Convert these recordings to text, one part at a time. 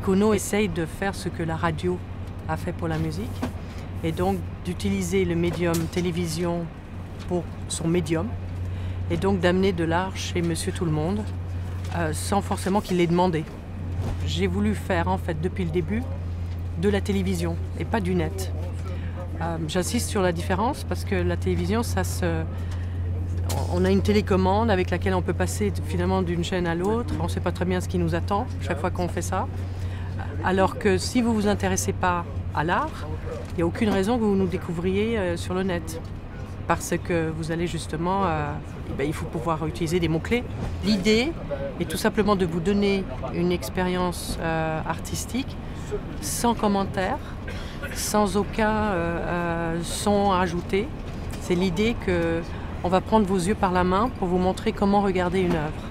Icono essaye de faire ce que la radio a fait pour la musique, et donc d'utiliser le médium télévision pour son médium, et donc d'amener de l'art chez Monsieur Tout-le-Monde, sans forcément qu'il l'ait demandé. J'ai voulu faire en fait depuis le début de la télévision et pas du net. J'insiste sur la différence parce que la télévision, on a une télécommande avec laquelle on peut passer finalement d'une chaîne à l'autre. On ne sait pas très bien ce qui nous attend chaque fois qu'on fait ça. Alors que si vous ne vous intéressez pas à l'art, il n'y a aucune raison que vous nous découvriez sur le net. Parce que vous allez justement, il faut pouvoir utiliser des mots-clés. L'idée est tout simplement de vous donner une expérience artistique sans commentaire, sans aucun son ajouté. C'est l'idée qu'on va prendre vos yeux par la main pour vous montrer comment regarder une œuvre.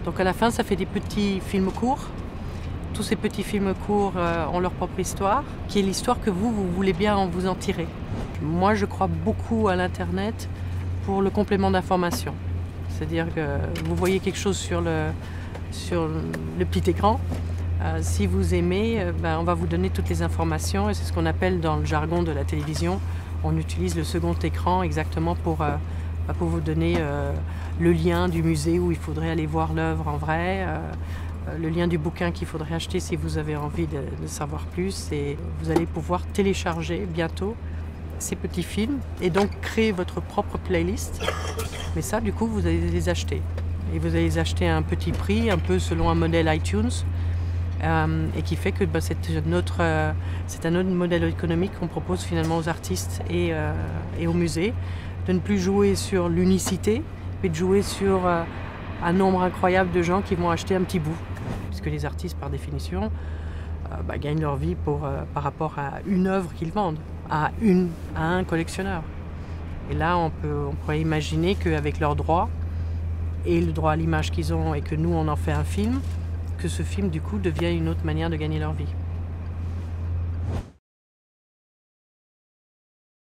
Donc à la fin, ça fait des petits films courts. Tous ces petits films courts ont leur propre histoire, qui est l'histoire que vous voulez bien vous en tirer. Moi, je crois beaucoup à l'Internet pour le complément d'information. C'est-à-dire que vous voyez quelque chose sur le petit écran. Si vous aimez, on va vous donner toutes les informations. Et c'est ce qu'on appelle dans le jargon de la télévision. On utilise le second écran exactement pour vous donner le lien du musée où il faudrait aller voir l'œuvre en vrai. Le lien du bouquin qu'il faudrait acheter si vous avez envie de savoir plus. Et vous allez pouvoir télécharger bientôt ces petits films et donc créer votre propre playlist. Mais ça, du coup, vous allez les acheter. Et vous allez les acheter à un petit prix, un peu selon un modèle iTunes. Et qui fait que c'est un autre modèle économique qu'on propose finalement aux artistes et aux musées. De ne plus jouer sur l'unicité, mais de jouer sur un nombre incroyable de gens qui vont acheter un petit bout. Puisque les artistes, par définition, gagnent leur vie par rapport à une œuvre qu'ils vendent, à un collectionneur. Et là, on pourrait imaginer qu'avec leurs droits, et le droit à l'image qu'ils ont, et que nous, on en fait un film, que ce film, du coup, devient une autre manière de gagner leur vie.